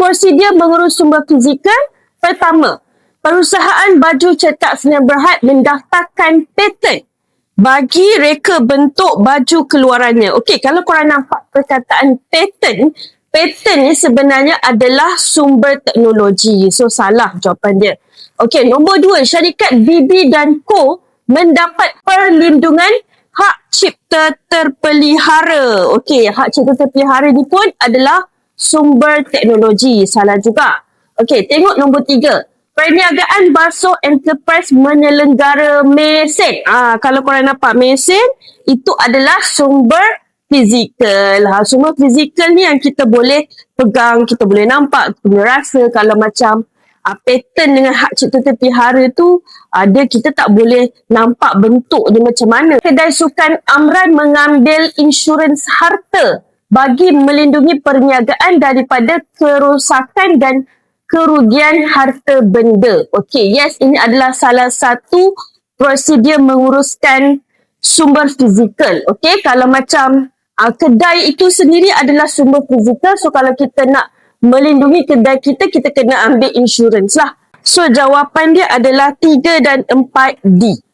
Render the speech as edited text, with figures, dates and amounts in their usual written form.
prosedur mengurus sumber fizikal. Pertama, perusahaan baju cetak Sdn Bhd mendaftarkan paten bagi reka bentuk baju keluarannya. Okey, kalau korang nampak perkataan paten ni sebenarnya adalah sumber teknologi. So, salah jawapan dia. Okey, nombor 2, syarikat BB dan Co mendapat perlindungan hak cipta terpelihara. Okey, hak cipta terpelihara ni pun adalah sumber teknologi. Salah juga. Okey, tengok nombor 3. Perniagaan Basel Enterprise menyelenggara mesin. Kalau korang nampak mesin, itu adalah sumber fizikal. Sumber fizikal ni yang kita boleh pegang, kita boleh nampak, kita boleh rasa. Kalau macam paten dengan hak cipta terpelihara tu, kita tak boleh nampak bentuk dia macam mana. Kedai sukan Amran mengambil insurans harta bagi melindungi perniagaan daripada kerosakan dan kerugian harta benda. Okey, yes, ini adalah salah satu prosedur menguruskan sumber fizikal. Okey, kalau macam kedai itu sendiri adalah sumber fizikal. So, kalau kita nak melindungi kedai kita, kita kena ambil insurans lah. So, jawapan dia adalah 3 dan 4D.